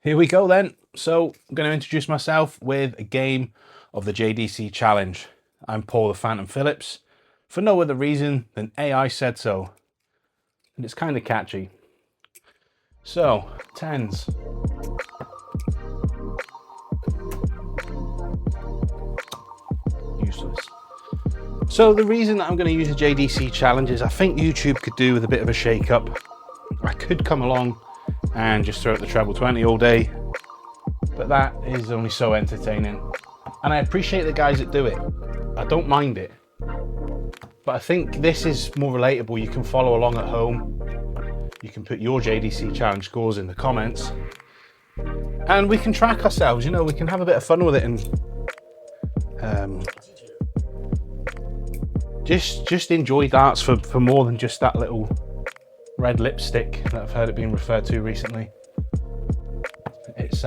Here we go then. So I'm going to introduce myself with a game of the JDC challenge. I'm Paul the Phantom Phillips for no other reason than AI said so. And it's kind of catchy. So, tens. Useless. So the reason that I'm going to use a JDC challenge is I think YouTube could do with a bit of a shake up. I could come along and just throw out the treble 20 all day, but that is only so entertaining. And I appreciate the guys that do it. I don't mind it. But I think this is more relatable. You can follow along at home. You can put your JDC challenge scores in the comments. And we can track ourselves, you know, we can have a bit of fun with it and just enjoy darts for more than just that little red lipstick that I've heard it being referred to recently. It's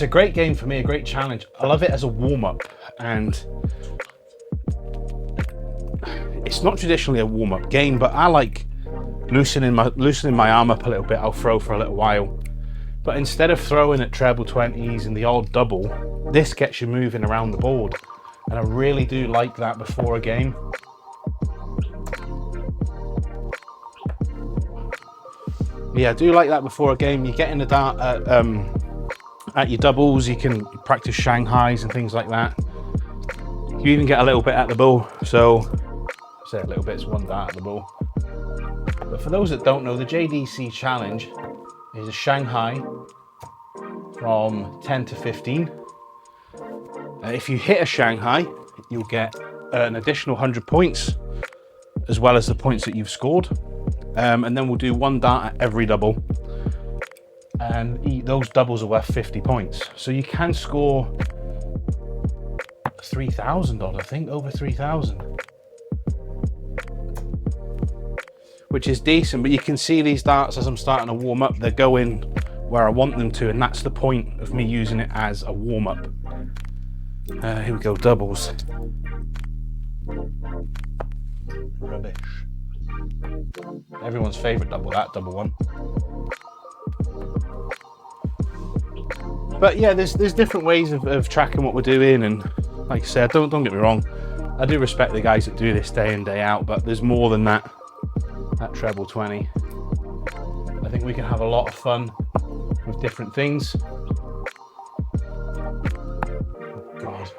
a great game for me, a great challenge. I love it as a warm-up, and it's not traditionally a warm-up game, but I like loosening my arm up a little bit. I'll throw for a little while, but instead of throwing at treble 20s and the odd double, this gets you moving around the board, and I really do like that before a game. Yeah, I do like that before a game. You get in the dart at your doubles, you can practice Shanghais and things like that. You even get a little bit at the ball. So, say a little bit, it's one dart at the ball. But for those that don't know, the JDC challenge is a Shanghai from 10 to 15. If you hit a Shanghai, you'll get an additional 100 points, as well as the points that you've scored. And then we'll do one dart at every double, and those doubles are worth 50 points. So you can score 3,000 odd, I think, over 3,000, which is decent. But you can see these darts as I'm starting to warm up, they're going where I want them to, and that's the point of me using it as a warm up. Here we go, doubles. Rubbish. Everyone's favourite double, that double one. But yeah, there's different ways of tracking what we're doing, and like I said, don't get me wrong, I do respect the guys that do this day in, day out, but there's more than that treble 20. I think we can have a lot of fun with different things. Oh God.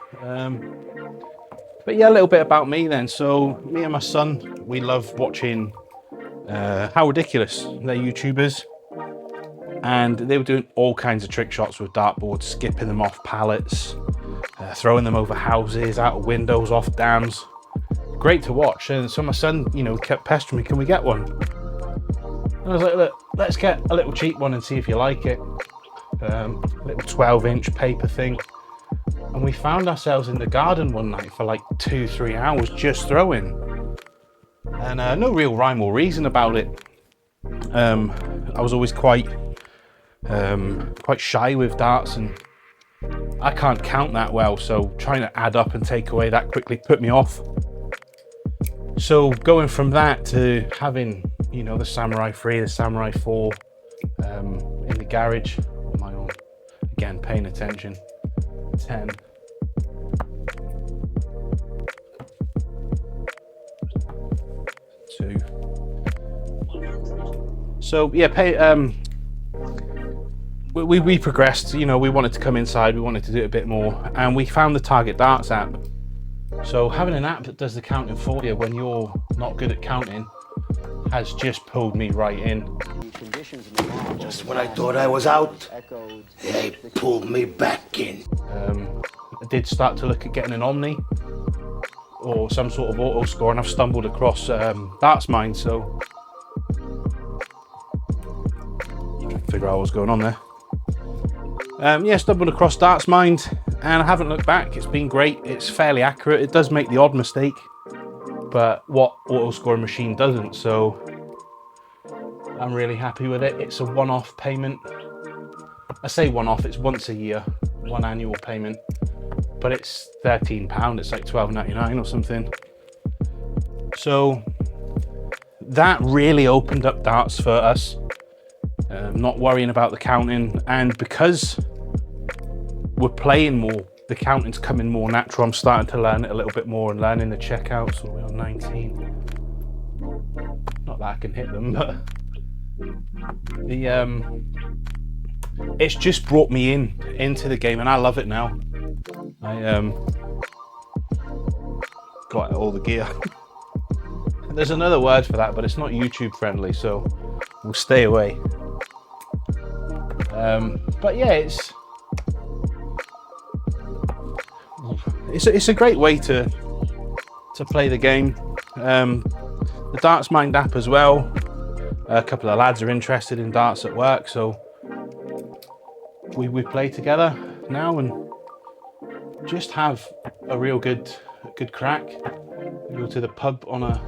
But yeah, a little bit about me then. So me and my son, we love watching How Ridiculous. They're YouTubers, and they were doing all kinds of trick shots with dartboards, skipping them off pallets, throwing them over houses, out of windows, off dams. Great to watch. And so my son, you know, kept pestering me, can we get one? And I was like, look, let's get a little cheap one and see if you like it. Little 12-inch paper thing. And we found ourselves in the garden one night for like 2-3 hours just throwing, and no real rhyme or reason about it. I was always quite shy with darts, and I can't count that well, so trying to add up and take away that quickly put me off. So going from that to having, you know, the Samurai 3, the Samurai 4 in the garage on my own, again paying attention. 10. Two. So yeah, we progressed. You know, we wanted to come inside. We wanted to do it a bit more, and we found the Target Darts app. So having an app that does the counting for you when you're not good at counting has just pulled me right in. Just when I thought I was out, they pulled me back in. I did start to look at getting an Omni or some sort of auto score, and I've stumbled across DartsMind, so trying to figure out what's going on there. Yeah, stumbled across DartsMind, and I haven't looked back. It's been great. It's fairly accurate. It does make the odd mistake, but what auto scoring machine doesn't, so I'm really happy with it. It's a one-off payment. I say one-off, it's once a year, one annual payment, but it's £13. It's like £12.99 or something. So that really opened up darts for us. not worrying about the counting, and because we're playing more, the counting's coming more natural. I'm starting to learn it a little bit more and learning the checkouts. So we're on 19. Not that I can hit them, but it's just brought me into the game, and I love it now. I got all the gear. There's another word for that, but it's not YouTube friendly, so we'll stay away. But yeah, it's a great way to play the game. The Darts Mind app as well. A couple of lads are interested in darts at work, so we play together now and just have a real good crack. Go to the pub on a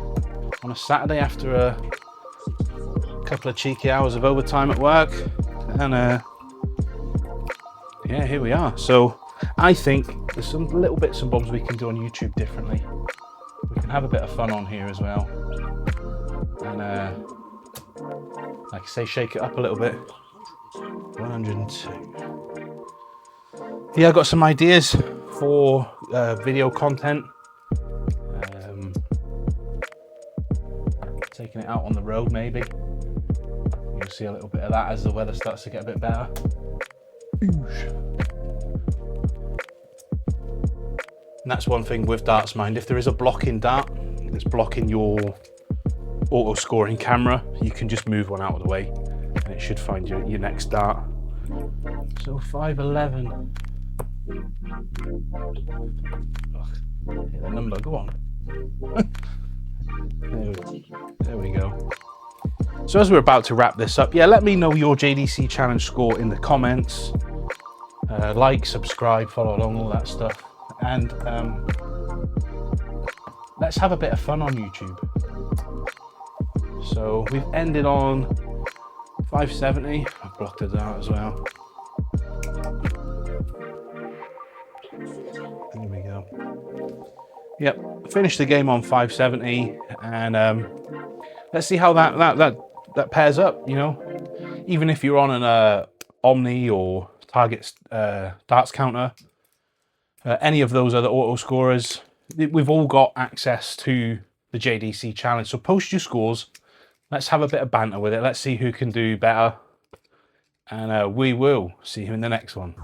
Saturday after a couple of cheeky hours of overtime at work, and yeah, here we are. So I think there's some little bits and bobs we can do on YouTube differently. We can have a bit of fun on here as well, and like I say, shake it up a little bit. 102. Yeah, I got some ideas for video content. Taking it out on the road, maybe. You'll see a little bit of that as the weather starts to get a bit better. And that's one thing with Darts Mind. If there is a blocking dart that's blocking your auto scoring camera, you can just move one out of the way and it should find your next dart. So 511. Ugh, hit the number, go on. There we go. So as we're about to wrap this up, yeah, let me know your JDC challenge score in the comments. Like, subscribe, follow along, all that stuff. And let's have a bit of fun on YouTube. So we've ended on 570. I've blocked it out as well. There we go. Yep, finished the game on 570, and let's see how that pairs up. You know, even if you're on an Omni or Target darts counter, any of those other auto scorers, we've all got access to the JDC challenge. So post your scores. Let's have a bit of banter with it. Let's see who can do better, and we will see you in the next one.